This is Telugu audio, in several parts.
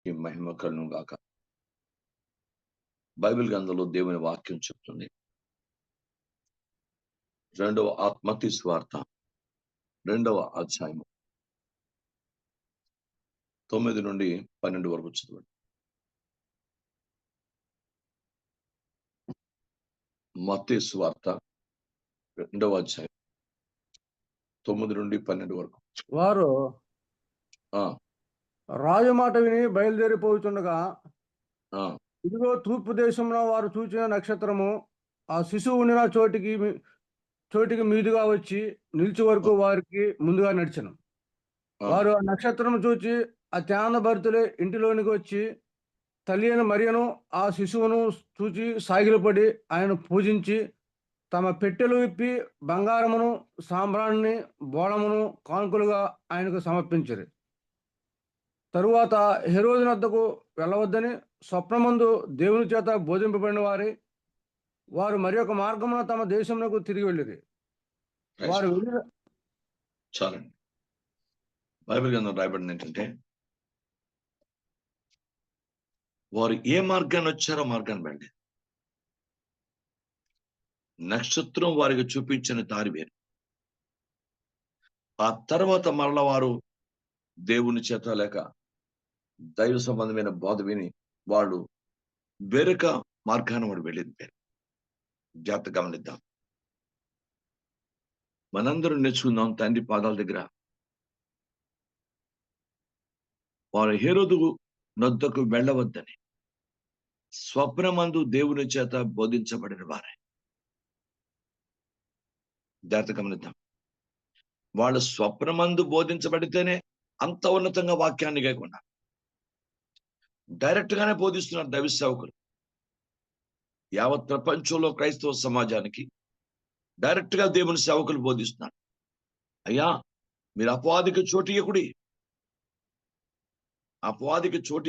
ఈ మహిమ కలుగును గాక. బైబిల్ గ్రంథంలో దేవుని వాక్యం చెప్తుంది. మత్తయి సువార్త 2వ అధ్యాయము 9 నుండి 12 వరకు చదవండి. మత్తయి సువార్త 2వ అధ్యాయం 9 నుండి 12 వరకు. వారు రాజు మాట విని బయలుదేరిపోతుండగా ఇదిగో తూర్పు దేశంలో వారు చూచిన నక్షత్రము ఆ శిశువు ఉండిన చోటికి మీదుగా వచ్చి నిలిచి వరకు వారికి ముందుగా నడిచను. వారు ఆ నక్షత్రం చూచి భరితులే ఇంటిలోనికి వచ్చి తల్లి అయిన మరియను ఆ శిశువును చూచి సాగిలపడి ఆయన పూజించి తమ పెట్టెలు విప్పి బంగారమును సాంబ్రాణిని బోళమును కానుకలుగా ఆయనకు సమర్పించారు. తరువాత హెరోదు వద్దకు వెళ్ళవద్దని స్వప్నమందు దేవుని చేత బోధింపబడిన వారు మరి ఒక మార్గమున తమ దేశంలోకి తిరిగి వెళ్ళిరి. వారు చాలండి. బైబిల్ గ్రంథం రాయబడింది ఏంటంటే, వారు ఏ మార్గాన్ని వచ్చారో మార్గాన్ని వెళ్ళి నక్షత్రం వారికి చూపించిన దారి వేరు. ఆ తర్వాత మరల వారు దేవుని చేత లేక దైవ సంబంధమైన బోధ విని వాళ్ళు వేరొక మార్గాన్ని వాడు వెళ్ళింది పేరు. జాగ్రత్త గమనిద్దాం. మనందరం నేర్చుకుందాం తండ్రి పాదాల దగ్గర. వారు హేరోదు నొద్దకు వెళ్ళవద్దని స్వప్నమందు దేవుని చేత బోధించబడిన వారే. జాగ్రత్త గమనిద్దాం. వాళ్ళు స్వప్నమందు బోధించబడితేనే అంత ఉన్నతంగా వాక్యాన్ని కాకుండా డైరెక్ట్ గానే బోధిస్తున్నారు దైవ సేవకులు. యావత్ ప్రపంచంలో క్రైస్తవ సమాజానికి డైరెక్ట్ గా దేవుని సేవకులు బోధిస్తున్నారు. అయ్యా, మీరు అపవాదికి చోటు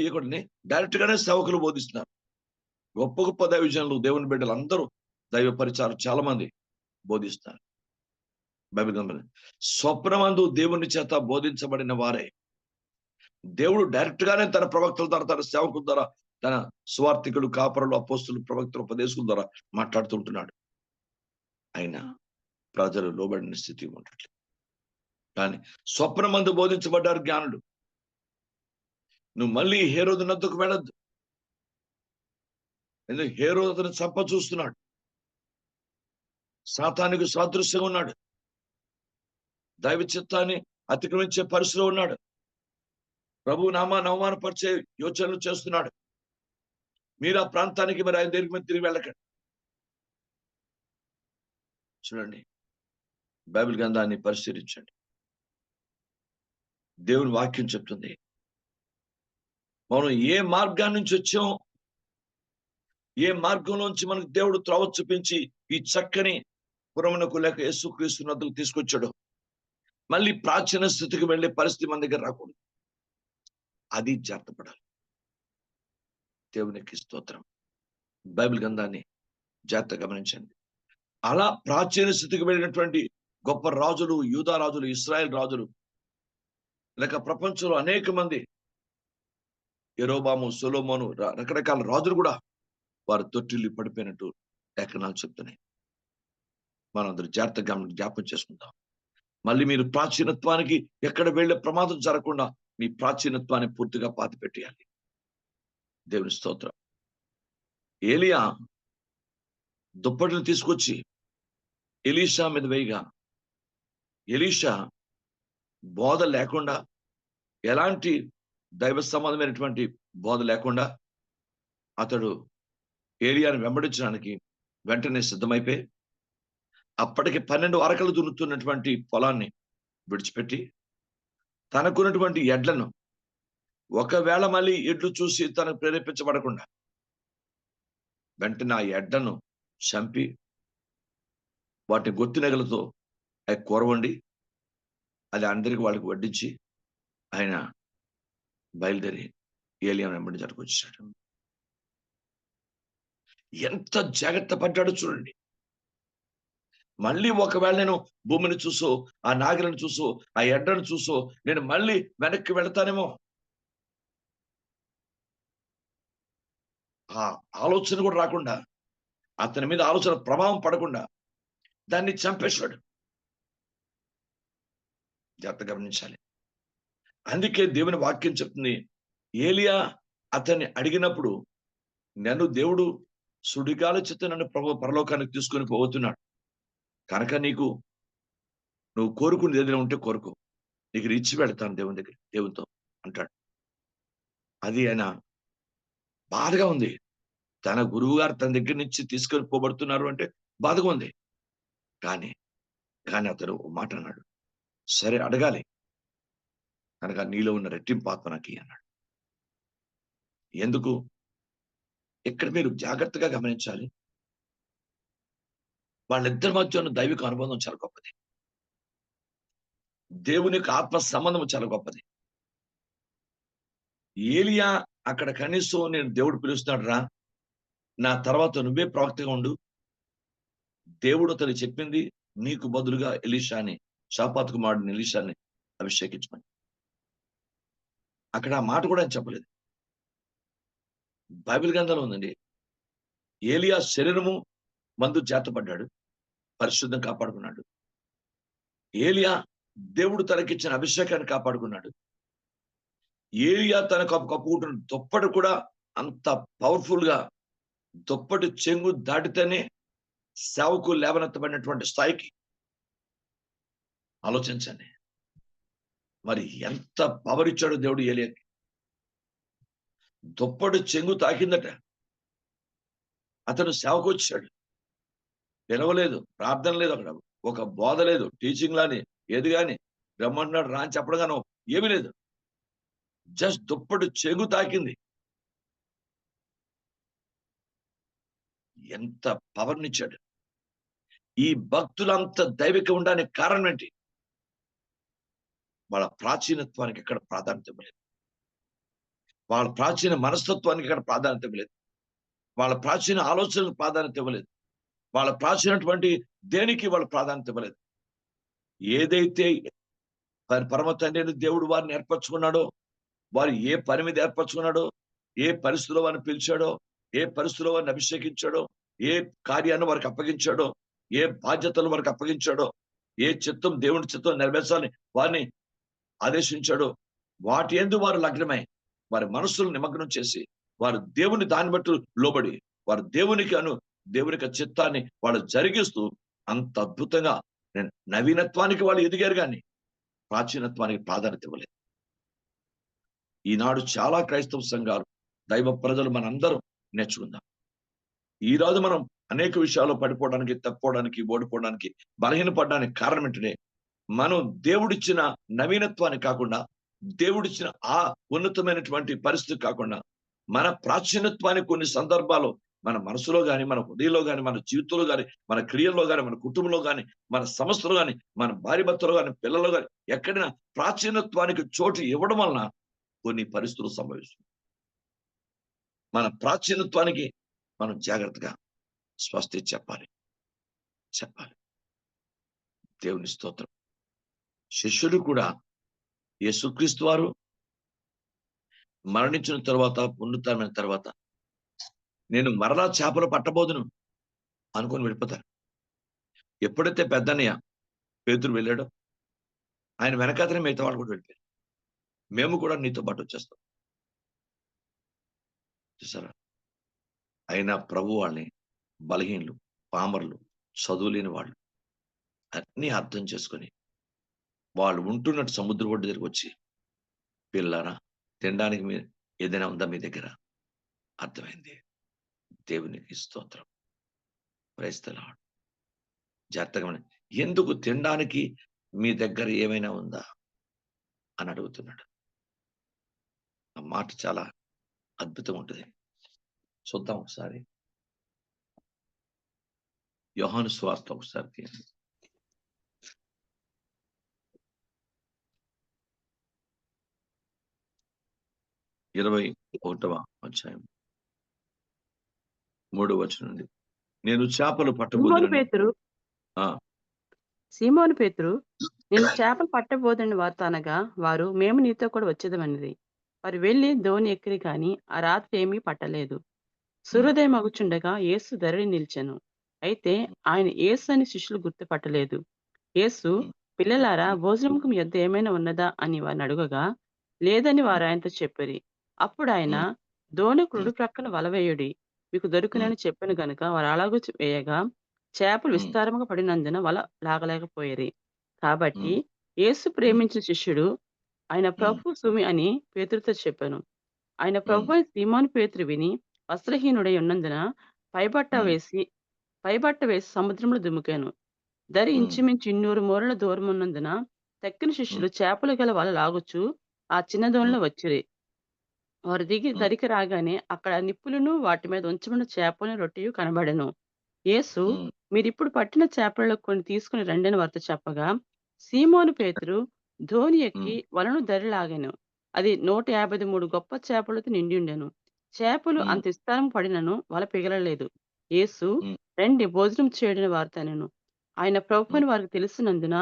ఇవ్వకుడిని డైరెక్ట్ గానే సేవకులు బోధిస్తున్నారు. గొప్ప గొప్ప దైవజనులు, దేవుని బిడ్డలు అందరూ దైవ పరిచారం చాలా మంది బోధిస్తారు. బైబిల్ స్వప్నమందు దేవుని చేత బోధించబడిన వారే. దేవుడు డైరెక్ట్ గానే తన ప్రవక్తల ద్వారా, తన సేవకుల ద్వారా, తన స్వార్థికులు, కాపరులు, అపోస్తులు, ప్రవక్తలు, ఉపదేశకుల ద్వారా మాట్లాడుతుంటున్నాడు. అయినా ప్రజలు లోబడిన స్థితి ఉండట్లేదు. కానీ స్వప్నమందు బోధించబడ్డారు జ్ఞానులు. నువ్వు మళ్ళీ హేరోదు నద్దకు వెళ్ళొద్దు. ఎందుకు? హేరోదు అతను చంప చూస్తున్నాడు. సాతానికి సాదృశ్యంగా ఉన్నాడు. దైవ చిత్తాన్ని అతిక్రమించే పరిస్థితిలో ఉన్నాడు. ప్రభు నామాన్ని అవమానపరిచే యోచనలు చేస్తున్నాడు. మీరు ఆ ప్రాంతానికి మరి ఆయన దగ్గరికి తిరిగి వెళ్ళకండి. చూడండి, బైబిల్ గ్రంథాన్ని పరిశీలించండి. దేవుని వాక్యం చెప్తుంది, మనం ఏ మార్గాన్ని నుంచి వచ్చాం, ఏ మార్గంలోంచి మనకు దేవుడు త్రోవ చూపించి ఈ చక్కని పురమునకు లేక యేసుక్రీస్తు నద్దకు తీసుకొచ్చాడు. మళ్ళీ ప్రాచీన స్థితికి వెళ్ళే పరిస్థితి మన దగ్గర రాకూడదు. అది జాగ్రత్తపడాలి. దేవునికి స్తోత్రం. బైబిల్ గ్రంథాన్ని జాగ్రత్త గమనించండి. అలా ప్రాచీన స్థితికి వెళ్ళినటువంటి గొప్ప రాజులు, యూదా రాజులు, ఇస్రాయేల్ రాజులు, లేక ప్రపంచంలో అనేక మంది, యెరోబాము, సొలొమోను, రకరకాల రాజులు కూడా వారు తొట్టిల్లి పడిపోయినట్టు లేఖనాలు చెప్తున్నాయి. మనందరూ జాగ్రత్తగా జ్ఞాపకం చేసుకుందాం. మళ్ళీ మీరు ప్రాచీనత్వానికి ఎక్కడ వెళ్లే ప్రమాదం జరగకుండా మీ ప్రాచీనత్వాన్ని పూర్తిగా పాతి పెట్టేయాలి. దేవుని స్తోత్రం. ఏలియా దుప్పటిని తీసుకొచ్చి ఎలీషా మీద వేయగా, ఎలీషా బోధ లేకుండా, ఎలాంటి దైవ సంబంధమైనటువంటి బోధ లేకుండా అతడు ఏలియాను వెంబడించడానికి వెంటనే సిద్ధమైపోయి అప్పటికి 12 అరకలు దున్నుతున్నటువంటి పొలాన్ని విడిచిపెట్టి తనకున్నటువంటి ఎడ్లను, ఒకవేళ మళ్ళీ ఎడ్లు చూసి తనకు ప్రేరేపించబడకుండా వెంటనే ఆ ఎడ్లను చంపి వాటిని గొత్తి నెగలతో అవి కూర వండి అది అందరికి వాళ్ళకి వడ్డించి ఆయన బయలుదేరి ఏలియాను వెంబడించడానికి వచ్చాడు. ఎంత జాగ్రత్త పడ్డాడో చూడండి. మళ్ళీ ఒకవేళ నేను భూమిని చూసో, ఆ నాగలను చూసో, ఆ ఎడ్డను చూసో నేను మళ్ళీ వెనక్కి వెళతానేమో, ఆ ఆలోచన కూడా రాకుండా, అతని మీద ఆలోచన ప్రభావం పడకుండా దాన్ని చంపేశాడు. జాగ్రత్త గమనించాలి. అందుకే దేవుని వాక్యం చెప్తుంది, ఏలియా అతన్ని అడిగినప్పుడు, నన్ను దేవుడు సుడిగాలి చేత నన్ను పరలోకానికి తీసుకొని పోతున్నాడు కనుక నువ్వు కోరుకునేది ఏదైనా ఉంటే కోరుకో, నీకు ఇచ్చి పెడతాను దేవునితో అంటాడు. అది ఆయన బాధగా ఉంది. తన గురువు గారు తన దగ్గర నుంచి తీసుకొని పోబడుతున్నారు అంటే బాధగా ఉంది. కానీ అతను ఒక మాట అన్నాడు, సరే అడగాలి కనుక నీలో ఉన్న రెట్టింపు ఆత్మ నాకు అన్నాడు. ఎందుకు? ఇక్కడ మీరు జాగ్రత్తగా గమనించాలి. వాళ్ళిద్దరి మధ్య ఉన్న దైవిక అనుబంధం చాలా గొప్పది. దేవుని యొక్క ఆత్మ సంబంధం చాలా గొప్పది. ఏలియా అక్కడ కనీసం నేను దేవుడు పిలుస్తున్నాడు రా, నా తర్వాత నువ్వే ప్రవక్తగా ఉండు, దేవుడు అతను చెప్పింది నీకు బదులుగా ఎలీషాని, షాపాతు కుమారుడిని ఎలీషాని అభిషేకించమని. అక్కడ ఆ మాట కూడా చెప్పలేదు. బైబిల్ గ్రంథంలో ఉందండి, ఏలియా శరీరము మందు చేతపడ్డాడు, పరిశుద్ధం కాపాడుకున్నాడు. ఏలియా దేవుడు తనకిచ్చిన అభిషేకాన్ని కాపాడుకున్నాడు. ఏలియా తన కప్పుకుంటున్న దుప్పటి కూడా అంత పవర్ఫుల్ గా, దుప్పటి చెంగు దాటితేనే సేవకు లేవనెత్తబడినటువంటి స్థాయికి. ఆలోచించండి, మరి ఎంత పవర్ ఇచ్చాడు దేవుడు ఏలియాకి. దుప్పటి చెంగు తాకిందట, అతను సేవకు వచ్చాడు. పిలవలేదు, ప్రార్థన లేదు, అక్కడ ఒక బోధ లేదు, టీచింగ్ లాని ఏది గాని రమ్మన్నాడు రా అని చెప్పడం గాను ఏమీ లేదు. జస్ట్ దుప్పటి చెంగు తాకింది. ఎంత పవర్నిచ్చాడు. ఈ భక్తులంత దైవిక ఉండడానికి కారణం ఏంటి? వాళ్ళ ప్రాచీనత్వానికి ఎక్కడ ప్రాధాన్యత ఇవ్వలేదు, వాళ్ళ ప్రాచీన మనస్తత్వానికి ఎక్కడ ప్రాధాన్యత ఇవ్వలేదు, వాళ్ళ ప్రాచీన ఆలోచనలకు ప్రాధాన్యత ఇవ్వలేదు, వాళ్ళ ప్రాచీనటువంటి దేనికి వాళ్ళు ప్రాధాన్యత ఇవ్వలేదు. ఏదైతే పరమ తండ్రి దేవుడు వారిని ఏర్పరచుకున్నాడో, వారు ఏ పని మీద ఏర్పరచుకున్నాడో, ఏ పరిస్థితిలో వారిని పిలిచాడో, ఏ పరిస్థితిలో వారిని అభిషేకించాడో, ఏ కార్యాన్ని వారికి అప్పగించాడో, ఏ బాధ్యతలు వారికి అప్పగించాడో, ఏ చిత్తం దేవుని చిత్తం నెరవేర్చాలని వారిని ఆదేశించాడో, వాటి యందు వారు లగ్నమై వారి మనస్సులు నిమగ్నం చేసి వారు దేవుని దాన్ని బట్టి లోబడి వారు దేవునికి చిత్తాన్ని వాళ్ళు జరిగిస్తూ అంత అద్భుతంగా నవీనత్వానికి వాళ్ళు ఎదిగారు, కానీ ప్రాచీనత్వానికి ప్రాధాన్యత ఇవ్వలేదు. ఈనాడు చాలా క్రైస్తవ సంఘాలు, దైవ ప్రజలు మనందరం నేర్చుకుందాం. ఈ రోజు మనం అనేక విషయాల్లో పడిపోవడానికి, తప్పుకోవడానికి, ఓడిపోవడానికి, బలహీనపడడానికి కారణం ఏంటంటే, మనం దేవుడిచ్చిన నవీనత్వాన్ని కాకుండా, దేవుడిచ్చిన ఆ ఉన్నతమైనటువంటి పరిస్థితి కాకుండా, మన ప్రాచీనత్వాన్ని కొన్ని సందర్భాల్లో మన మనసులో గాని, మన హృదయంలో గాని, మన జీవితంలో గాని, మన క్రియల్లో గాని, మన కుటుంబంలో గాని, మన సంస్థలో గాని, మన భార్య భర్తలో గాని, పిల్లల్లో గాని, ఎక్కడైనా ప్రాచీనత్వానికి చోటు ఇవ్వడం వలన కొన్ని పరిస్థితులు సంభవిస్తుంది. మన ప్రాచీనత్వానికి మనం జాగ్రత్తగా స్వస్తి చెప్పాలి. దేవుని స్తోత్రం. శిష్యులు కూడా యేసుక్రీస్తు వారు మరణించిన తర్వాత, పునరుత్థానమైన తర్వాత నేను మరలా చేపలు పట్టబోదును అనుకొని వెళ్ళిపోతారు. ఎప్పుడైతే పెద్దన్నయ్య పేతురు వెళ్ళాడో, ఆయన వెనకాతనే మిగతా వాళ్ళు కూడా వెళ్ళిపోయారు. మేము కూడా నీతో పాటు వచ్చేస్తాం. చూసారా? అయినా ప్రభు వాళ్ళని బలహీనులు, పామరులు, చదువు లేని వాళ్ళు అన్నీ అర్థం చేసుకొని వాళ్ళు ఉంటున్నట్టు సముద్ర ఒడ్డు దగ్గరికి వచ్చి, పిల్లరా తినడానికి మీరు ఏదైనా ఉందా మీ దగ్గర? అర్థమైంది. దేవునికి స్తోత్రం. Praise the Lord. జాగ్రత్తగా ఎందుకు తినడానికి మీ దగ్గర ఏమైనా ఉందా అని అడుగుతున్నాడు. ఆ మాట చాలా అద్భుతం ఉంటుంది. చూద్దాం ఒకసారి. యోహాను సువార్త ఒకసారి తీయండి. 21వ అధ్యాయం 3వ వచనం నుండి. నేను చేపలు పట్టబోదును. సీమోను పేతురు నేను చేపలు పట్టబోదని వార్త అనగా, వారు మేము నీతో కూడా వచ్చేదమన్నది. వారు వెళ్ళి దోణి ఎక్కిరి కానీ ఆ రాత్రి ఏమీ పట్టలేదు. సూర్యోదయం అగుచుండగా యేసు ధరణి నిలిచెను. అయితే ఆయన యేసు అని శిష్యులు గుర్తుపట్టలేదు. యేసు, హ్మ్. పిల్లలారా, భోజనముకు మీ యొద్ద ఏమైనా ఉన్నదా అని వారిని అడుగగా, లేదని వారు ఆయనతో చెప్పిరి. అప్పుడు ఆయన, హ్మ్. దోణి హ్మ్. కుడి ప్రక్కన వల వేయుడి, మీకు హ్మ్. దొరుకునని చెప్పెను గనుక వారు అలాగు వేయగా, చేపలు హ్మ్. విస్తారముగా పడినందున వల లాగలేకపోయిరి. కాబట్టి హ్మ్. యేసు హ్మ్. ప్రేమించిన శిష్యుడు, ఆయన హ్మ్. ప్రభు సుమి అని పేతురుతో చెప్పెను. ఆయన హ్మ్. ప్రభువైన సీమోను పేతురు విని, వస్త్రహీనుడై ఉన్నందున పైబట్ట హ్మ్. వేసి పైబట్ట వేసి సముద్రంలో దుమికెను. దరి హ్మ్. ఇంచుమించు 200 మూరల దూరమున్నందున తక్కిన హ్మ్. శిష్యులు చేపలు గల వల లాగుచు ఆ చిన్న హ్మ్. దోణిలో వచ్చిరి. వారు దిగి హ్మ్. దరికి రాగానే అక్కడ నిప్పులును వాటి మీద ఉంచబడిన చేపలను రొట్టెయు కనబడెను. యేసు, హ్మ్. మీరిప్పుడు పట్టిన చేపలలో కొన్ని తీసుకుని రండని వారితో చెప్పగా, సీమోను పేతురు ధోని ఎక్కి హ్మ్. వలను దరి లాగెను. అది 153 గొప్ప చేపలతో నిండియుండెను. చేపలు హ్మ్. అంత విస్తారము పడినను వల పిగలలేదు. యేసు, హ్మ్. రండి భోజనం చేయుడని వారితో అనెను. ఆయన హ్మ్. ప్రభువని వారికి తెలిసినందున,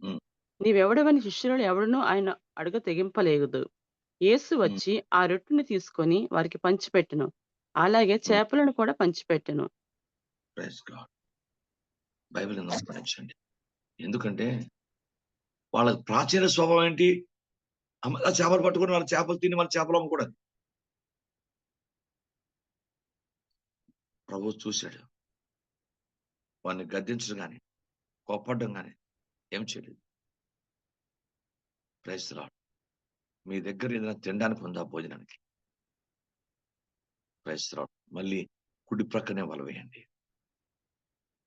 హ్మ్. నీవెవడవని శిష్యులలో ఎవడునూ ఆయన అడుగ తెగింపలేదు. యేసు హ్మ్. వచ్చి ఆ రొట్టెని తీసుకొని వారికి పంచిపెట్టెను. అలాగే హ్మ్. చేపలను కూడా పంచిపెట్టెను. Praise God. బైబిల్‌ని గమనించండి. ఎందుకంటే వాళ్ళ ప్రాచీన స్వభావం ఏంటి? ఆ చేపలు పట్టుకొని వాళ్ళ చేపలు తిని వాళ్ళ చేపలు అమ్ముకోవడానికి. ప్రభువు చూసాడు. వాడిని గద్దించడం గాని, కోప్పడడం గాని ఏం చేయలేదు. Praise the lord. మీ దగ్గర ఏదైనా తినడానికి ఉందా భోజనానికి? Praise the Lord. మళ్ళీ కుడి ప్రక్కనే వల వేయండి.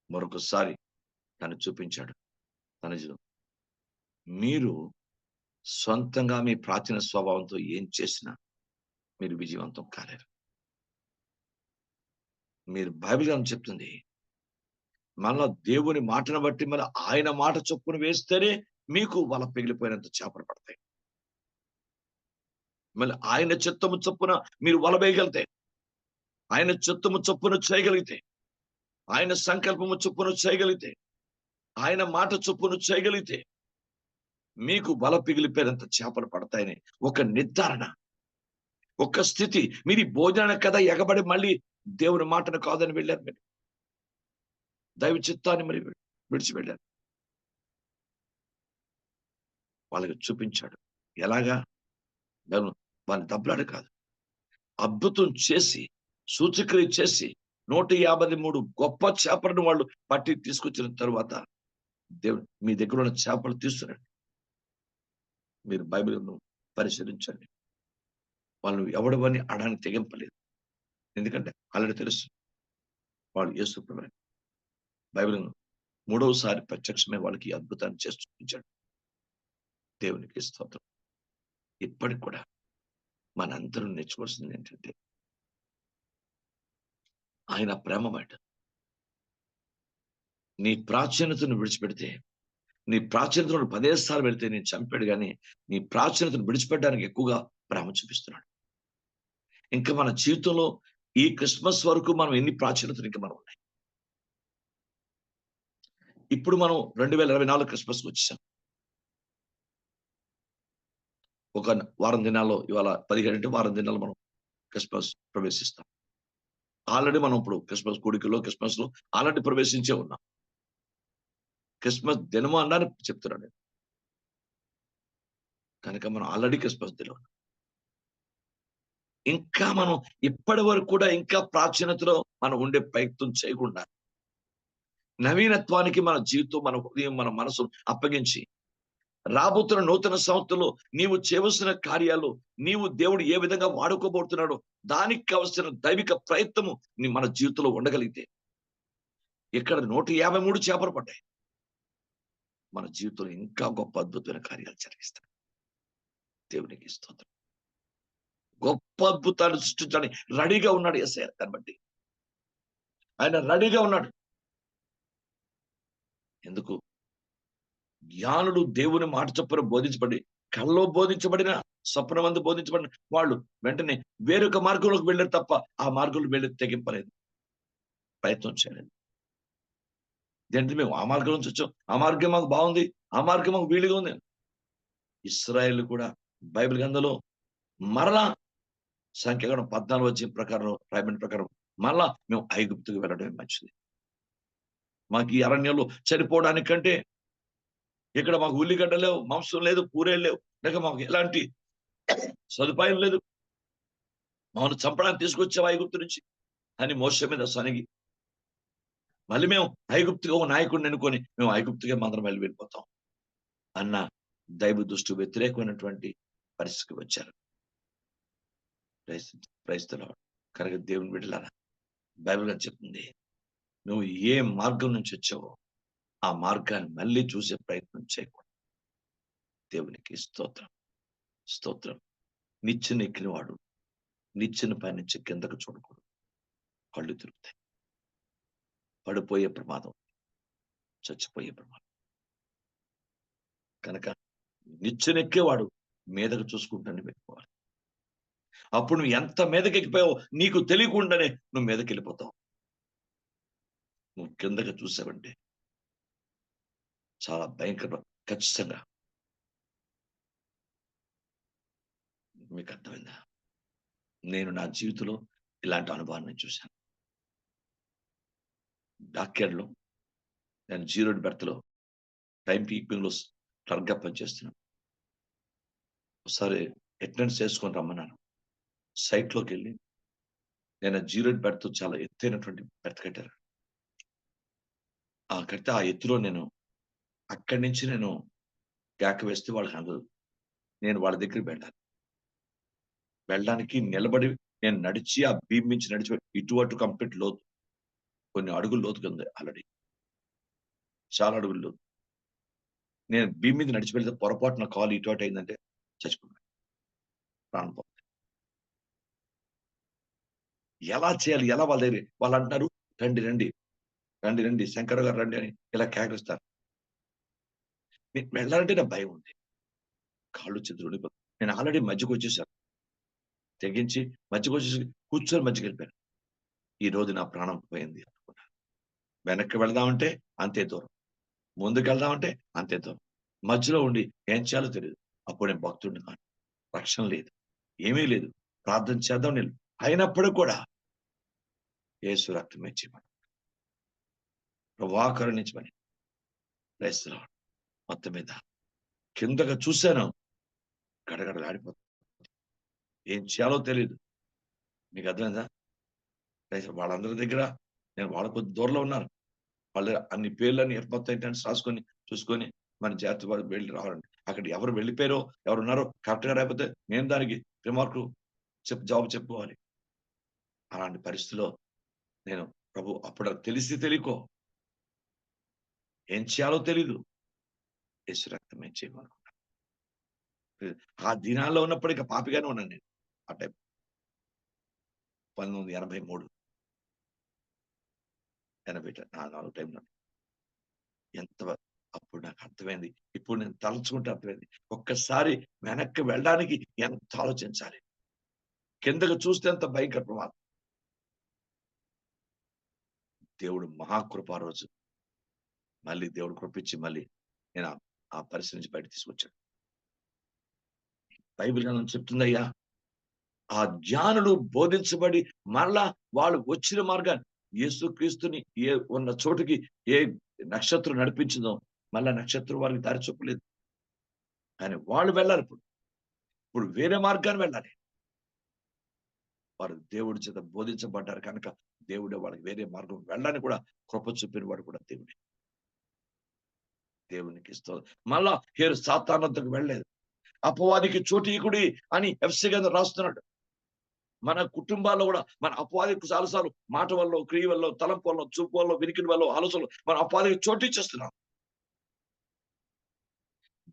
మరొకసారి తను చూపించాడు. మీరు సొంతంగా మీ ప్రాచీన స్వభావంతో ఏం చేసినా మీరు విజయవంతం కాలేరు. మీరు బైబిల్ గ్రంథం చెప్తుంది. మళ్ళా దేవుని మాటను బట్టి మళ్ళీ ఆయన మాట చొప్పున వేస్తేనే మీకు వల పిగిలిపోయినంత చేపలు పడతాయి. మళ్ళీ ఆయన చిత్తము చొప్పున మీరు వల వేయగలిగితే, ఆయన చిత్తము చొప్పున చేయగలిగితే, ఆయన సంకల్పము చొప్పున చేయగలిగితే, ఆయన మాట చొప్పున చేయగలిగితే, మీకు వల పిగిలిపోయినంత చేపలు పడతాయని ఒక నిర్ధారణ, ఒక స్థితి. మీరు ఈ భోజనానికి కదా ఎగబడి మళ్ళీ దేవుని మాటను కాదని వెళ్ళారు మీరు. దైవ చిత్తాన్ని మరి విడిచి వెళ్ళారు. వాళ్ళకి చూపించాడు. ఎలాగా? వాళ్ళని దెబ్బలాట కాదు. అద్భుతం చేసి, సూచక్రియ చేసి 153 గొప్ప చేపలను వాళ్ళు పట్టి తీసుకొచ్చిన తరువాత దేవుడు మీ దగ్గర ఉన్న చేపలు తీస్తురండి. మీరు బైబిల్‌ను పరిశీలించండి. వాళ్ళు ఎవడవని అడగడానికి తెగింపలేదు. ఎందుకంటే ఆల్రెడీ తెలుసు. వాళ్ళు యేసు ప్రభువే. బైబిల్‌ను మూడవసారి ప్రత్యక్షమై వాళ్ళకి ఈ అద్భుతాన్ని చేసి చూపించాడు. దేవునికి స్తోత్రం. ఇప్పటికి కూడా మనందరం నేర్చుకోవాల్సింది ఏంటంటే ఆయన ప్రేమ మాట. నీ ప్రాచీనతను విడిచిపెడితే, నీ ప్రాచీనతను 10 సార్లు వెళ్తే నేను చంపాడు గాని, నీ ప్రాచీనతను విడిచిపెట్టడానికి ఎక్కువగా ప్రేమ చూపిస్తున్నాడు. ఇంకా మన జీవితంలో ఈ క్రిస్మస్ వరకు మనం ఎన్ని ప్రాచీనతలు ఇంకా మనం ఉన్నాయి. ఇప్పుడు మనం 2024 క్రిస్మస్‌కి వచ్చేసాం. ఒక వారం దినాల్లో ఇవాళ 15 అంటే వారం దినాల్లో మనం క్రిస్మస్ ప్రవేశిస్తాం. ఆల్రెడీ మనం ఇప్పుడు క్రిస్మస్ కూడికలో, క్రిస్మస్‌లో ఆల్రెడీ ప్రవేశించే ఉన్నాం. క్రిస్మస్ దినము అనడానికి చెప్తున్నాను నేను. కనుక మనం ఆల్రెడీ క్రిస్మస్ దినం. ఇంకా మనం ఇప్పటి వరకు కూడా ఇంకా ప్రాచీనతలో మనం ఉండే ప్రయత్నం చేయకుండా, నవీనత్వానికి మన జీవితం, మన హృదయం, మన మనసు అప్పగించి, రాబోతున్న నూతన సంవత్సరంలో నీవు చేయవలసిన కార్యాలు, నీవు దేవుడు ఏ విధంగా వాడుకోబోతున్నాడో, దానికి కావలసిన దైవిక ప్రయత్నము మన జీవితంలో ఉండగలిగితే, ఇక్కడ 153 చేపలు పడ్డాయి. మన జీవితంలో ఇంకా గొప్ప అద్భుతమైన కార్యాలు జరిగిస్తాడు. దేవునికి స్తోత్రం. గొప్ప అద్భుతాలు సృష్టించడానికి రెడీగా ఉన్నాడు యేసయ్య. దాన్ని బట్టి ఆయన రెడీగా ఉన్నాడు. ఎందుకు? జ్ఞానులు దేవుని మాట చొప్పున బోధించబడి, కల్లో బోధించబడిన, స్వప్నమందు బోధించబడిన వాళ్ళు వెంటనే వేరొక మార్గంలోకి వెళ్ళారు తప్ప, ఆ మార్గంలో వెళ్ళి తెగింపలేదు. ప్రయత్నం చేయలేదు. ఏంటి మేము ఆ మార్గం నుంచి వచ్చాం. ఆ మార్గం మాకు బాగుంది. ఆ మార్గం మాకు వీలుగా ఉంది. ఇశ్రాయేలు కూడా బైబిల్ గ్రంథంలో మరలా సంఖ్యాకాండం 14 వచ్చిన ప్రకారం రాయబడిన ప్రకారం మళ్ళా మేము ఐగుప్తుకు వెళ్ళడమే మంచిది. మాకు ఈ అరణ్యంలో చనిపోవడానికంటే ఇక్కడ మాకు ఉల్లిగడ్డ లేవు, మాంసం లేదు, కూరేలు లేవు, లేక మాకు ఎలాంటి సదుపాయం లేదు, మమ్మల్ని చంపడానికి తీసుకొచ్చావు ఐగుప్తు నుంచి అని మోషే మీద సనిగి మళ్ళీ మేము ఐగుప్తుగా ఒక నాయకుడిని అనుకొని మేము ఐగుప్తుగా మాత్రం వెళ్ళిపోతాం అన్న దైవ దృష్టి వ్యతిరేకమైనటువంటి పరిస్థితికి వచ్చారు. క్రైస్తవులు కనుక దేవుని బిడ్డలారా, బైబిల్ అని చెప్తుంది, నువ్వు ఏ మార్గం నుంచి వచ్చావో ఆ మార్గాన్ని మళ్ళీ చూసే ప్రయత్నం చేయకూడదు. దేవునికి స్తోత్రం, స్తోత్రం. నిచ్చెన ఎక్కినవాడు నిచ్చెన పైనుంచి కిందకు చూడకూడదు, కళ్ళు తిరుగుతాయి, పడిపోయే ప్రమాదం, చచ్చిపోయే ప్రమాదం. కనుక నిచ్చెనెక్కేవాడు మీదకు చూసుకుంటానే పెట్టుకోవాలి. అప్పుడు నువ్వు ఎంత మీదకి ఎక్కిపోయావో నీకు తెలియకుండానే నువ్వు మీదకి వెళ్ళిపోతావు. నువ్వు కిందకి చూసావంటే చాలా భయంకర. ఖచ్చితంగా మీకు అర్థమైందా? నేను నా జీవితంలో ఇలాంటి అనుభవాన్ని చూశాను. డాక్యార్డ్లో నేను 0 బెర్త్లో టైం కీపింగ్లో క్లర్క్గా పనిచేస్తున్నాను. ఒకసారి అటెండెన్స్ చేసుకొని రమ్మన్నాను. సైట్లోకి వెళ్ళి నేను 0 బెర్త్ చాలా ఎత్తైనటువంటి బెర్త్ కట్టారు. కడితే ఆ ఎత్తులో నేను అక్కడి నుంచి నేను కేక వేస్తే వాళ్ళకి అందదు. నేను వాళ్ళ దగ్గరికి వెళ్ళడానికి నిలబడి నేను నడిచి ఆ బీమ్ నుంచి నడిచి ఇటు అటు కంప్లీట్ లోతు, కొన్ని అడుగులు లోతుగా ఉంది, ఆల్రెడీ చాలా అడుగులు లోతు. నేను బీమ్ మీద నడిచి వెళ్తే పొరపాటున కాలు ఇటు అటు అయిందంటే చచ్చిపోయాను, ప్రాణం పోతుంది. ఎలా చేయాలి, ఎలా వాళ్ళ దగ్గర వాళ్ళు అంటున్నారు, రండి రండి రండి రండి శంకర్ గారు రండి అని ఇలా కేకరిస్తారు. నేను వెళ్ళాలంటే నా భయం ఉంది, కాళ్ళు చేతులు ఉండిపోతాయి. నేను ఆల్రెడీ మధ్యకు వచ్చేసాను, తెగించి మధ్యకు వచ్చేసి కూర్చొని మధ్యకి వెళ్ళిపోయాను. ఈ రోజు నా ప్రాణం పోయింది అనుకున్నాను. వెనక్కి వెళదామంటే అంతే దూరం, ముందుకు వెళ్దామంటే అంతే దూరం, మధ్యలో ఉండి ఏం చేయాలో తెలియదు. అప్పుడు నేను భక్తుడిని కాను, రక్షణ లేదు, ఏమీ లేదు, ప్రార్థన చేద్దాం నేను అయినప్పుడు కూడా యేసు రక్తం ఇచ్చేమని, ప్రభువా కరుణించమని క్రైస్తవులు మొత్తం మీద కిందగా చూశాను, గడగడలాడిపోతుంది, ఏం చేయాలో తెలియదు. మీకు అర్థమైందా? వాళ్ళందరి దగ్గర నేను వాళ్ళ కొద్ది దూరంలో ఉన్నాను. వాళ్ళ అన్ని పేర్లని మొత్తం ఏంటంటే రాసుకొని చూసుకొని మన జాగ్రత్త వాళ్ళు వెళ్ళి రావాలండి. అక్కడ ఎవరు వెళ్ళిపోయారో ఎవరు ఉన్నారో కరెక్ట్గా రాకపోతే నేను దానికి రిమార్కు జవాబు చెప్పుకోవాలి. అలాంటి పరిస్థితిలో నేను ప్రభు అప్పుడు తెలిసి తెలియకో ఏం చేయాలో తెలీదు, యేసు రక్తం ఏం చేయమనుకున్నా. ఆ దినాల్లో ఉన్నప్పుడు ఇక పాపిగానే ఉన్నాను నేను. ఆ టైం 1983 84 టైంలో ఎంత అప్పుడు నాకు అర్థమైంది. ఇప్పుడు నేను తలుచుకుంటే అర్థమైంది. ఒక్కసారి వెనక్కి వెళ్ళడానికి ఎంత ఆలోచించాలి, కిందకు చూస్తే ఎంత భయంకర ప్రమాదం. దేవుడు మహాకృప రోజు మళ్ళీ దేవుడు కృపించి మళ్ళీ నేను ఆ పరిస్థితి నుంచి బయట తీసుకొచ్చాడు. బైబిల్ గ్రంథం చెప్తుందయ్యా, ఆ జ్ఞానులు బోధించబడి మరలా వాళ్ళు వచ్చిన మార్గాన్ని యేసుక్రీస్తుని ఉన్న చోటుకి ఏ నక్షత్రం నడిపించిందో మళ్ళా నక్షత్రం వారికి దారి చూపలేదు. కానీ వాళ్ళు వెళ్ళాలి, ఇప్పుడు వేరే మార్గాన్ని వెళ్ళాలి. వారు దేవుడి చేత బోధించబడ్డారు కనుక దేవుడే వాళ్ళకి వేరే మార్గం వెళ్ళడానికి కూడా కృప చూపిన వాడు కూడా దేవుడే. దేవునికి ఇస్తుంది. మళ్ళా హేరు సాతానంతకు వెళ్ళలేదు, అపవాదికి చోటీకుడి అని ఎఫ్ఎస్సీ గ్రంథం రాస్తున్నాడు. మన కుటుంబాల్లో కూడా మన అపవాదికి చాలాసార్లు మాట వల్ల, క్రియ వల్ల, తలంపు వల్ల, చూపు వల్ల, వినికిడి వల్ల, ఆలోచనలు మన అపవాదికి చోటు ఇచ్చేస్తున్నాం.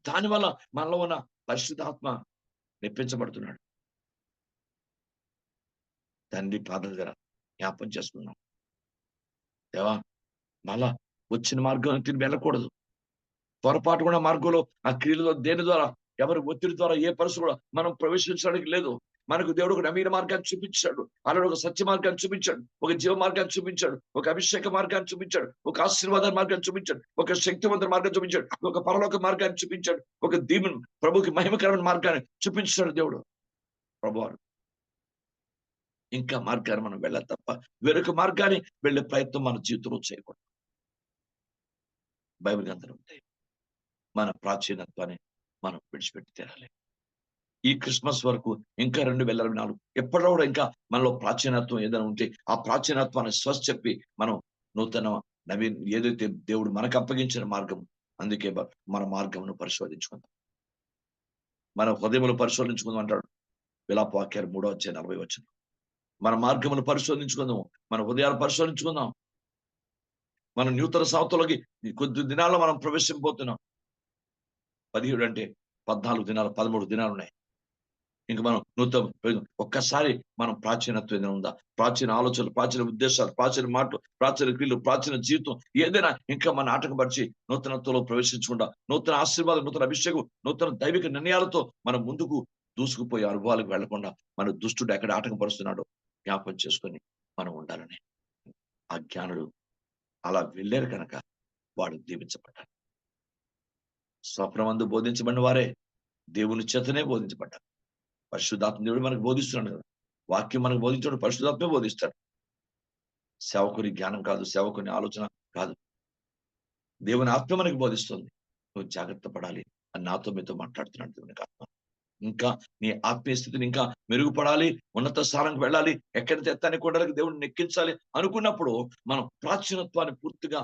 దానివల్ల మనలో ఉన్న పరిశుద్ధాత్మ నెప్పించబడుతున్నాడు. తండ్రి పాదాల దగ్గర జ్ఞాపం చేసుకున్నాం, దేవా మళ్ళా వచ్చిన మార్గం తిని వెళ్ళకూడదు. పొరపాటు కూడా మార్గంలో ఆ క్రియలో దేని ద్వారా ఎవరి ఒత్తిడి ద్వారా ఏ పరిస్థితి కూడా మనం ప్రవేశించడానికి లేదు. మనకు దేవుడు ఒక నవీన మార్గాన్ని చూపించాడు, అలాగే ఒక సత్య మార్గాన్ని చూపించాడు, ఒక జీవ మార్గాన్ని చూపించాడు, ఒక అభిషేక మార్గాన్ని చూపించాడు, ఒక ఆశీర్వాద మార్గాన్ని చూపించాడు, ఒక శక్తివంత మార్గాన్ని చూపించాడు, ఒక పరలోక మార్గాన్ని చూపించాడు, ఒక దీవెన ప్రభుకి మహిమకరమైన మార్గాన్ని చూపించాడు దేవుడు ప్రభువారు. ఇంకా మార్గాన్ని మనం వెళ్ళాలి తప్ప వేరొక మార్గాన్ని వెళ్ళే ప్రయత్నం మన జీవితంలో చేయకూడదు. బైబిల్ గ్రంథం ఉంటాయి. మన ప్రాచీనత్వాన్ని మనం విడిచిపెట్టి తీరాలి. ఈ క్రిస్మస్ వరకు ఇంకా 2024 ఎప్పటిలో కూడా ఇంకా మనలో ప్రాచీనత్వం ఏదైనా ఉంటే ఆ ప్రాచీనత్వాన్ని చెప్పి మనం నూతన నవీన్ ఏదైతే దేవుడు మనకు అప్పగించిన మార్గం, అందుకే మన మార్గమును పరిశోధించుకుందాం, మన హృదయములు పరిశోధించుకుందాం అంటాడు విలాపవాక్యాలు 3:40. మన మార్గమును పరిశోధించుకుందాం, మన హృదయాలు పరిశోధించుకుందాం. మనం నూతన సంవత్సరంలోకి కొద్ది దినాల్లో మనం ప్రవేశించబోతున్నాం. 17 అంటే 14 దినాలు 13 దినాలు ఉన్నాయి. ఇంక మనం నూతన ఒక్కసారి మనం ప్రాచీనత్వం ఏదైనా ఉందా, ప్రాచీన ఆలోచనలు, ప్రాచీన ఉద్దేశాలు, ప్రాచీన మాటలు, ప్రాచీన క్రియలు, ప్రాచీన జీవితం ఏదైనా ఇంకా మన ఆటంకపరిచి నూతనత్వంలో ప్రవేశించకుండా నూతన ఆశీర్వాదం, నూతన అభిషేకం, నూతన దైవిక నిర్ణయాలతో మనం ముందుకు దూసుకుపోయే అనుభవాలకు వెళ్లకుండా మన దుష్టుడు ఎక్కడ ఆటంకపరుస్తున్నాడో జ్ఞాపకం చేసుకొని మనం ఉండాలని. ఆ జ్ఞానుడు అలా వెళ్ళారు కనుక వాడు దీవించబడ్డారు. స్వప్నమందు బోధించబడిన వారే దేవుని చేతనే బోధించబడ్డారు. పరిశుద్ధాత్మ దేవుడు మనకు బోధిస్తున్నాడు కదా, వాక్యం మనకు బోధించాడు, పరిశుద్ధాత్మే బోధిస్తాడు. సేవకుని జ్ఞానం కాదు, సేవకుని ఆలోచన కాదు, దేవుని ఆత్మ మనకు బోధిస్తుంది. నువ్వు జాగ్రత్త పడాలి అని నాతో మీతో మాట్లాడుతున్నాడు దేవునికి ఆత్మ. ఇంకా నీ ఆత్మీయ స్థితిని ఇంకా మెరుగుపడాలి, ఉన్నత స్థానానికి వెళ్ళాలి, ఎక్కడైతే ఎత్తాన్ని కొండలకు దేవుడిని ఎక్కించాలి అనుకున్నప్పుడు మనం ప్రాచీనత్వాన్ని పూర్తిగా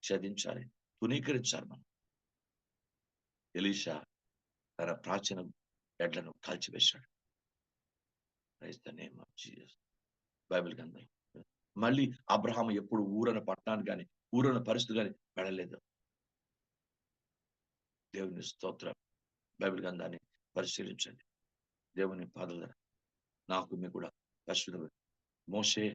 ఛేదించాలి, తునీకరించాలి. మనం ఎలీషా తన ప్రాచీన ఎడ్లను కాల్చివేశాడు. బైబిల్ గ్రంథం. మళ్ళీ అబ్రహాం ఎప్పుడు ఊరన పట్టణానికి కానీ ఊరన పరిస్థితి కానీ వెళ్ళలేదు. దేవుని స్తోత్రం. బైబిల్ గ్రంథాన్ని పరిశీలించండి. దేవుని పాదల నాకు మీకు కూడా పరిశుద్ధ. మోషే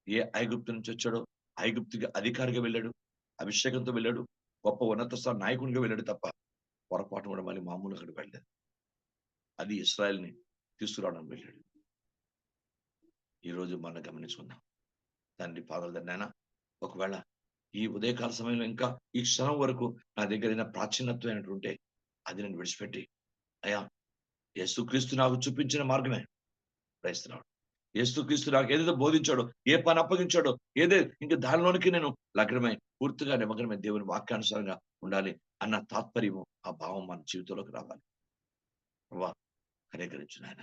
ఏ ఐగుప్తు నుంచి వచ్చాడో ఐగుప్తుకి అధికారిగా వెళ్ళాడు, అభిషేకంతో వెళ్ళాడు, గొప్ప ఉన్నత స్థాయి నాయకునిగా వెళ్ళాడు తప్ప పొరపాటు కూడా మళ్ళీ మామూలు అక్కడ వెళ్ళలేదు. అది ఇశ్రాయేల్ని తీసుకురావడానికి వెళ్ళాడు. ఈరోజు మనం గమనించుకుందాం. తండ్రి పాదాల దగ్గర ఒకవేళ ఈ ఉదయకాల సమయంలో ఇంకా ఈ క్షణం వరకు నా దగ్గర ప్రాచీనత్వం అయినట్టుంటే అది నేను విడిచిపెట్టి, అయ్యా యేసుక్రీస్తు నాకు చూపించిన మార్గమే ప్రయత్నిస్తున్నాడు, యేసుక్రీస్తు నాకు ఏదైతే బోధించాడో, ఏ పని అప్పగించాడో, ఇంకా దానిలోనికి నేను లగ్నమై పూర్తిగా నిమగ్నమై దేవుని వాక్యానుసారంగా ఉండాలి అన్న తాత్పర్యము, ఆ భావం మన జీవితంలోకి రావాలి. ప్రభా కనికరించు నాయన.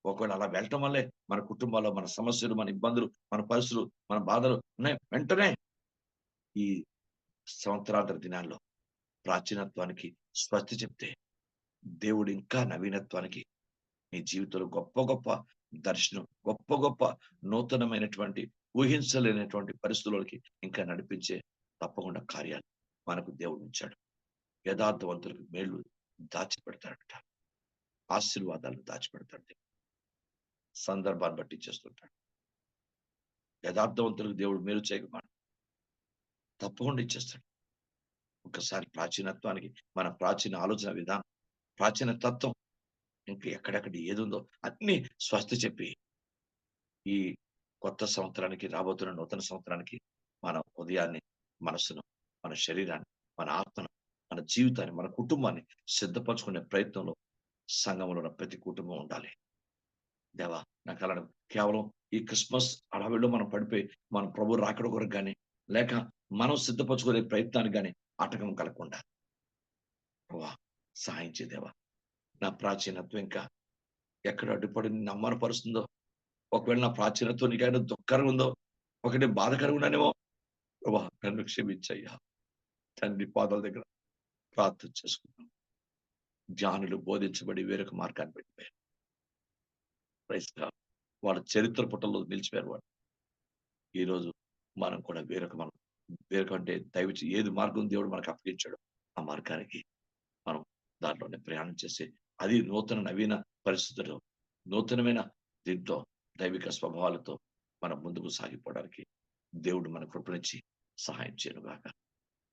ఒకవేళ అలా వెళ్ళటం వల్లే మన కుటుంబాల్లో మన సమస్యలు, మన ఇబ్బందులు, మన పరిస్థితులు, మన బాధలు ఉన్నాయి, వెంటనే ఈ సంవత్సరాంతర దినాల్లో ప్రాచీనత్వానికి స్వస్తి చెప్తే దేవుడు ఇంకా నవీనత్వానికి నీ జీవితంలో గొప్ప గొప్ప దర్శనం, గొప్ప గొప్ప నూతనమైనటువంటి ఊహించలేనటువంటి పరిస్థితులకి ఇంకా నడిపించే తప్పకుండా కార్యాలు మనకు దేవుడు ఇచ్చాడు. యథార్థవంతులకు మేలు దాచిపెడతాడట, ఆశీర్వాదాలు దాచిపెడతాడు, సందర్భాన్ని బట్టి చేస్తుంటాడు. యథార్థవంతులకు దేవుడు మేలు చేయకమాడు, తప్పకుండా ఇచ్చేస్తాడు. ఒకసారి ప్రాచీనత్వానికి, మన ప్రాచీన ఆలోచన విధానం, ప్రాచీన తత్వం ఇంకా ఎక్కడెక్కడ ఏది ఉందో అన్ని స్వస్తి చెప్పి ఈ కొత్త సంవత్సరానికి, రాబోతున్న నూతన సంవత్సరానికి మన ఉదయాన్ని, మనసును, మన శరీరాన్ని, మన ఆత్మను, మన జీవితాన్ని, మన కుటుంబాన్ని సిద్ధపరచుకునే ప్రయత్నంలో సంఘంలో ఉన్న ప్రతి కుటుంబం ఉండాలి. దేవా నాకు అలా కేవలం ఈ క్రిస్మస్ అడవిలో మనం పడిపోయి మన ప్రభు రాకడ కొరకు కానీ లేక మనం సిద్ధపరచుకునే ప్రయత్నానికి కానీ ఆటకం కలగకుండా ప్రభా సహాయం చేదేవా. నా ప్రాచీనత్వం ఇంకా ఎక్కడ అడ్డుపడి నమ్మనపరుస్తుందో, ఒకవేళ నా ప్రాచీనత్వం నీకైనా దుఃఖకరంగా ఉందో, ఒకటి బాధకరంగా ఉన్నానేమో ప్రభా నన్ను క్షమించయ్యా. తండ్రి పాదాల దగ్గర ప్రార్థన చేసుకున్నాం. జ్ఞానులు బోధించబడి వేరొక మార్గాన్ని పెట్టిపోయారు. వాళ్ళ చరిత్ర పుటల్లో నిలిచిపోయారు వాడు. ఈరోజు మనం కూడా వేరొక అంటే దయచేసి ఏది మార్గం దేవుడు మనకు అప్పగించాడు ఆ మార్గానికి మనం దాంట్లోనే ప్రయాణం చేసి అది నూతన నవీన పరిస్థితుల్లో నూతనమైన దీంతో దైవిక స్వభావాలతో మనం ముందుకు సాగిపోవడానికి దేవుడు మన కృపనిచ్చి సహాయం చేయనుగాక.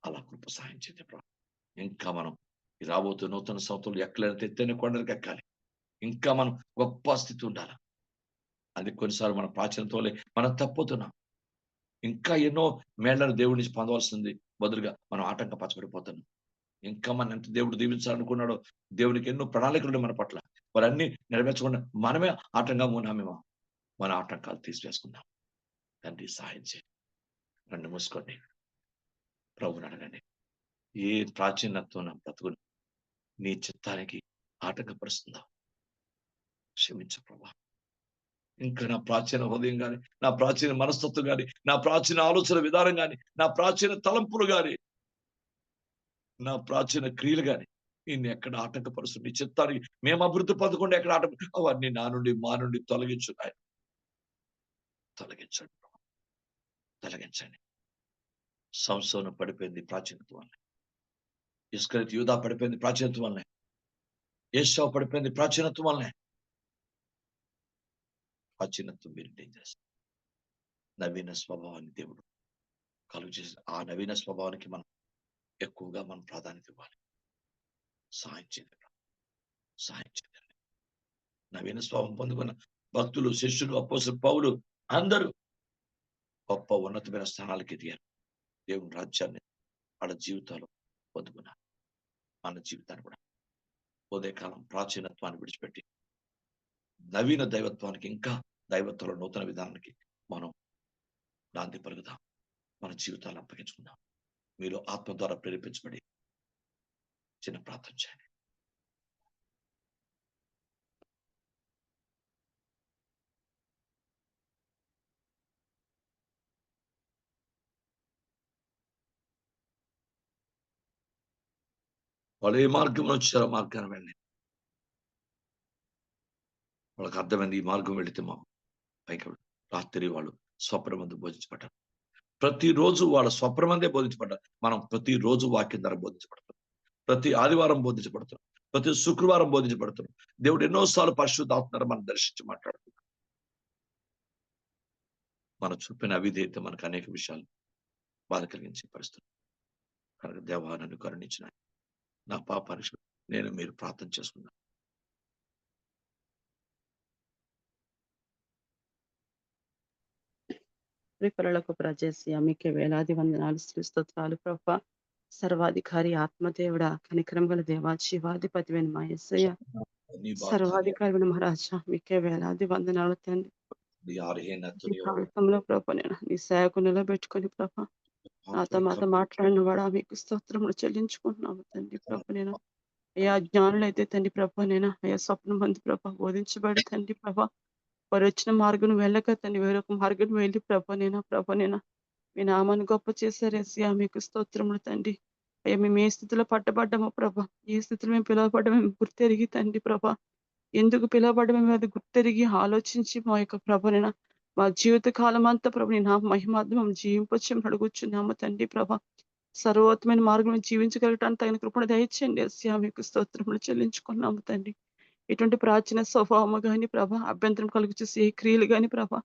అలా కృప సహాయం చేస్తే ఇంకా మనం ఈ రాబోతున్న నూతన సంవత్సరంలో ఎక్కలేని ఎత్తైన కొండలకు ఎక్కాలి. ఇంకా మనం గొప్ప స్థితి ఉండాలి. అది కొన్నిసార్లు మన ప్రాచీనతోలే మనం తప్పుతున్నాం. ఇంకా ఎన్నో మేళ్లను దేవుడి నుంచి పొందవలసింది బదులుగా మనం ఆటంకపరచబడిపోతున్నాం. ఇంకా మన ఎంత దేవుడు దీవించాలనుకున్నాడో, దేవునికి ఎన్నో ప్రణాళికలు మన పట్ల, వారన్నీ నెరవేర్చకుండా మనమే ఆటంగా ఉన్నామేమో. మన ఆటంకాలు తీసివేసుకుందాం. తండ్రి సహాయం చేయండి. నన్ను మూసుకోండి, ప్రభుని అడగండి. ఏ ప్రాచీనత్వం నా బ్రతుకుని నీ చిత్తానికి ఆటంకపరుస్తుందా క్షమించు ప్రభా. ఇంకా నా ప్రాచీన హృదయం కానీ, నా ప్రాచీన మనస్తత్వం కానీ, నా ప్రాచీన ఆలోచన విధానం కానీ, నా ప్రాచీన తలంపులు కానీ, నా ప్రాచీన క్రియలు కానీ నిన్ను ఎక్కడ ఆటంకపరుస్తుంది, నీ చిత్తానికి మేము అభివృద్ధి పొందకుండా ఎక్కడ అవన్నీ నా నుండి మా నుండి తొలగించున్నాయి. తొలగించండి, తొలగించండి. సంసోను పడిపోయింది ప్రాచీనత్వం వల్లే. ఇస్కరియోతు యూదా పడిపోయింది ప్రాచీనత్వం వల్లే. యేషావు పడిపోయింది ప్రాచీనత్వం వల్లే. ప్రాచీనత్వం మెయింటైన్ చేస్తారు. నవీన స్వభావాన్ని దేవుడు కలుగు చేసి ఆ నవీన స్వభావానికి మనం ఎక్కువగా మనం ప్రాధాన్యత ఇవ్వాలి. సహాయం చేయండి, సహాయం చేయండి. నవీన స్వభావం పొందుకున్న భక్తులు, శిష్యులు, అపోస్తలులు, పౌలు అందరూ గొప్ప ఉన్నతమైన స్థానాలకి ఎదిగారు. దేవుని రాజ్యాన్ని వాళ్ళ జీవితాలు పొందుకున్నారు. మన జీవితాన్ని కూడా ఉదయకాలం ప్రాచీనత్వాన్ని విడిచిపెట్టి నవీన దైవత్వానికి, ఇంకా దైవత్వంలో నూతన విధానానికి మనం నాంది పలుకుదాం. మన జీవితాలను అప్పగించుకుందాం. మీరు ఆత్మ ద్వారా ప్రేరేపించబడి చిన్న ప్రార్థన చేయండి. వాళ్ళు ఏ మార్గంలో వచ్చారో మార్గాన్ని వెళ్ళి వాళ్ళకి అర్థమైంది, ఈ మార్గం వెళితే మా పైకి రాత్రి వాళ్ళు స్వప్నమందు బోధించబడ్డారు. ప్రతిరోజు వాళ్ళ స్వప్నమందే బోధించబడ్డారు. మనం ప్రతిరోజు వాక్యం ద్వారా బోధించబడతాం. ప్రతి ఆదివారం బోధించబడుతున్నాం. ప్రతి శుక్రవారం బోధించబడుతున్నాం. దేవుడు ఎన్నోసార్లు పరిశుద్ధాత్మ మనం దర్శించి మాట్లాడుతున్నాం. మనం చూపిన అవిధేయత మనకు అనేక విషయాలు బాధ కలిగించే పరిస్థితులు కనుక దేవా నన్ను కరుణించిన నా పాపానికి నేను మీరు ప్రార్థన చేసుకున్నాను. ప్రిపరలకు ప్రజేసి మీకే వేలాది వందనాలు, స్తోత్రాలు ప్రభా. సర్వాధికారి ఆత్మదేవుడ, కనికరం గల దేవా, జీవాధిపతివైన మా యేసయ్య, సర్వాధికారి మహారాజా, మీకే వేలాది వందనాలు తండ్రి. ఈ ప్రాంతంలో ప్రభా నేను నీ సేవకు నిలబెట్టుకొని ప్రభా నాతో మాట్లాడిన వాడా మీకు స్తోత్రములు చెల్లించుకుంటున్నాము తండ్రి ప్రభా. నేను అయ్యా జ్ఞానులు అయితే తండ్రి ప్రభా, నేను అయ్యా స్వప్నం మంది ప్రభా బోధించబడి తండ్రి ప్రభా వారు వచ్చిన మార్గం వెళ్ళక తండ్రి వేరొక మార్గం వెళ్ళి ప్రభా మీ నామాన్ని గొప్ప చేశారు ఏసయ్యా, మీకు స్తోత్రములు తండ్రి. అయ్యా మేము ఏ స్థితిలో పట్టబడ్డామో ప్రభా, ఏ స్థితిలో మేము పిలువబడ్డామో మేము గుర్తెరిగి తండ్రి ప్రభా, ఎందుకు పిలువబడ్డామో మేము అది గుర్తెరిగి ఆలోచించి మా యొక్క ప్రభనేనా మా జీవిత కాలం అంతా ప్రభు నీ నామ మహిమార్థం జీవింపచ్చని అడుగుచున్నాము తండ్రి ప్రభా. సర్వోత్తమైన మార్గం జీవించగలగటానికి తగిన కృపణ దయచేయండి ఏసయ్యా, మీకు స్తోత్రములు చెల్లించుకున్నాము తండ్రి. ఇటువంటి ప్రాచీన స్వభావము కానీ ప్రభా, అభ్యంతరం కలుగు చేసే ఏ క్రియలు కానీ ప్రభా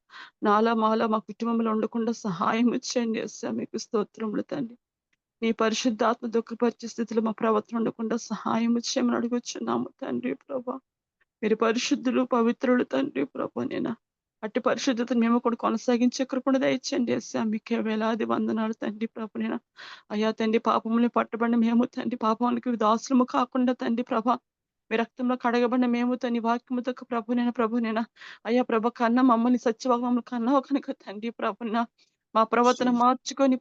నాలా మాలా మా కుటుంబంలో ఉండకుండా సహాయం ఇచ్చేయండి ఏసయ్యా, మీకు స్తోత్రములు తండ్రి. నీ పరిశుద్ధాత్మ దుఃఖపరిచే స్థితిలో మా ప్రవర్తన ఉండకుండా సహాయం చేయమని అడుగుచున్నాము తండ్రి ప్రభా. మీరు పరిశుద్ధులు, పవిత్రులు తండ్రి ప్రభా. నేను అట్టి పరిశుద్ధతను మేము కూడా కొనసాగించే కృపణ దయచేయండి ఏసయ్యా, మీకే వేలాది వందనాలు తండ్రి ప్రభా. నేను అయ్యా తండ్రి పాపముని పట్టబడిన మేము తండ్రి పాపానికి దాసులము కాకుండా తండ్రి ప్రభా మీ రక్తంలో కడగబడిన మేము తండ్రి వాక్యముతో ప్రభునేనా అయ్యా ప్రభ కన్నా మమ్మల్ని సత్యవాగ మమ్మల్ని కన్నావు కనుక తండ్రి ప్రభున మా ప్రవర్తన మార్చుకొని